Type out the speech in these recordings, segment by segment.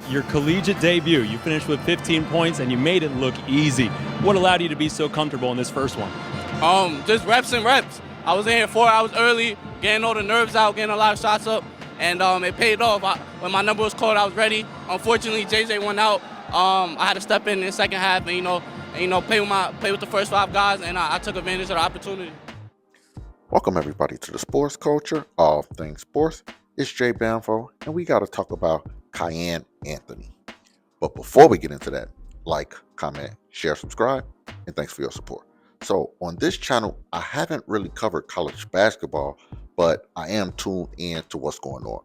your collegiate debut. You finished with 15 points and you made it look easy. What allowed you to be so comfortable in this first one? Just reps and reps. I was in here 4 hours early, getting all the nerves out, getting a lot of shots up, and it paid off. When my number was called, I was ready. Unfortunately, JJ went out. I had to step in the second half and play with the first 5 guys, and I took advantage of the opportunity. Welcome everybody to the Sports Culture, all things sports. It's Jay Banfo, and we got to talk about Kiyan Anthony. But before we get into that, like, comment, share, subscribe, and thanks for your support. So on this channel, I haven't really covered college basketball, but I am tuned in to what's going on.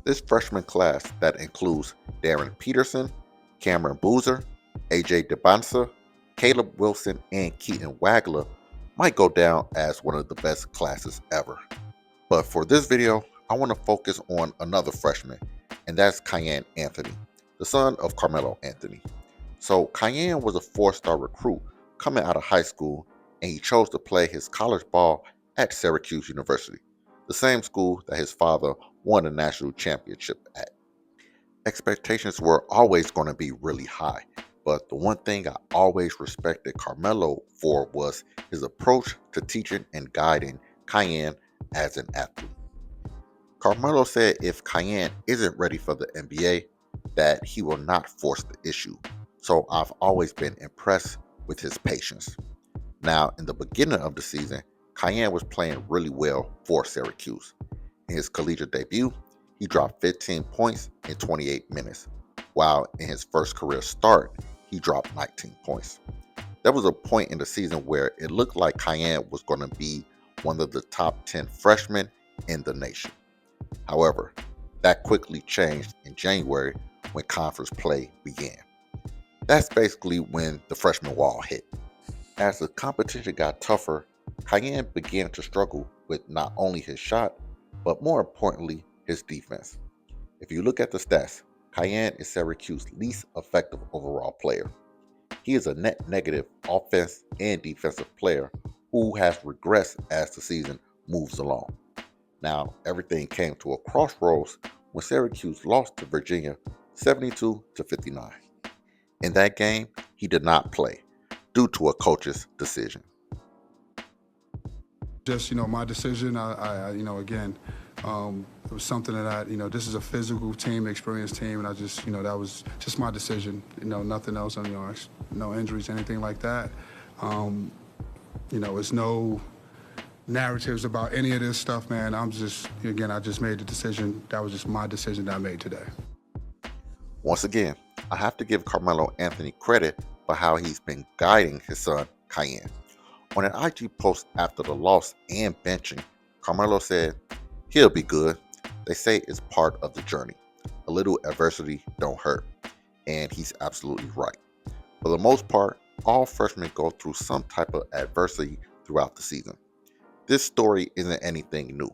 This freshman class that includes Darren Peterson, Cameron Boozer, AJ DeBansa, Caleb Wilson, and Keaton Wagler might go down as one of the best classes ever. But for this video, I want to focus on another freshman, and that's Kiyan Anthony, the son of Carmelo Anthony. So Kiyan was a 4-star recruit coming out of high school, and he chose to play his college ball at Syracuse University, the same school that his father won a national championship at. Expectations were always going to be really high, but the one thing I always respected Carmelo for was his approach to teaching and guiding Kiyan as an athlete. Carmelo said if Kiyan isn't ready for the NBA, that he will not force the issue. So I've always been impressed with his patience. Now, in the beginning of the season, Kiyan was playing really well for Syracuse. In his collegiate debut, he dropped 15 points in 28 minutes, while in his first career start, he dropped 19 points. There was a point in the season where it looked like Kiyan was going to be one of the top 10 freshmen in the nation. However, that quickly changed in January when conference play began. That's basically when the freshman wall hit. As the competition got tougher, Kiyan began to struggle with not only his shot, but more importantly, his defense. If you look at the stats, Kiyan is Syracuse's least effective overall player. He is a net negative offense and defensive player who has regressed as the season moves along. Now, everything came to a crossroads when Syracuse lost to Virginia 72-59. In that game, he did not play due to a coach's decision. Just, my decision, again, it was something that this is a physical team, experienced team, and I just, that was just my decision, nothing else, no injuries, anything like that. It's no narratives about any of this stuff, man. I just made the decision. That was just my decision that I made today. Once again, I have to give Carmelo Anthony credit for how he's been guiding his son, Kiyan. On an IG post after the loss and benching, Carmelo said, "He'll be good. They say it's part of the journey. A little adversity don't hurt." And he's absolutely right. For the most part, all freshmen go through some type of adversity throughout the season. This story isn't anything new,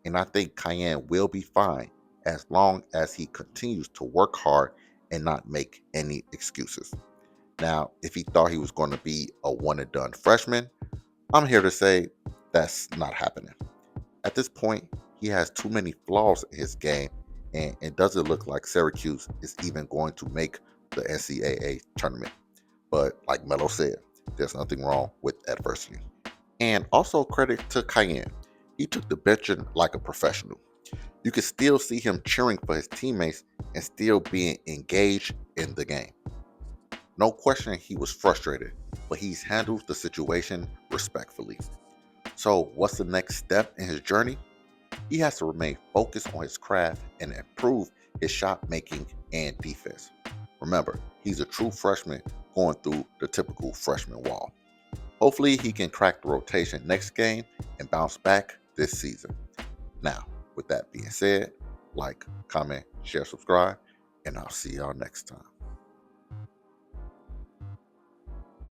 and I think Kiyan will be fine as long as he continues to work hard and not make any excuses. Now, if he thought he was going to be a one-and-done freshman, I'm here to say that's not happening. At this point, he has too many flaws in his game, and it doesn't look like Syracuse is even going to make the NCAA tournament. But like Melo said, there's nothing wrong with adversity. And also credit to Kiyan. He took the benching like a professional. You could still see him cheering for his teammates and still being engaged in the game. No question he was frustrated, but he's handled the situation respectfully. So what's the next step in his journey? He has to remain focused on his craft and improve his shot making and defense. Remember, he's a true freshman going through the typical freshman wall. Hopefully he can crack the rotation next game and bounce back this season. Now, with that being said, like, comment, share, subscribe, and I'll see y'all next time.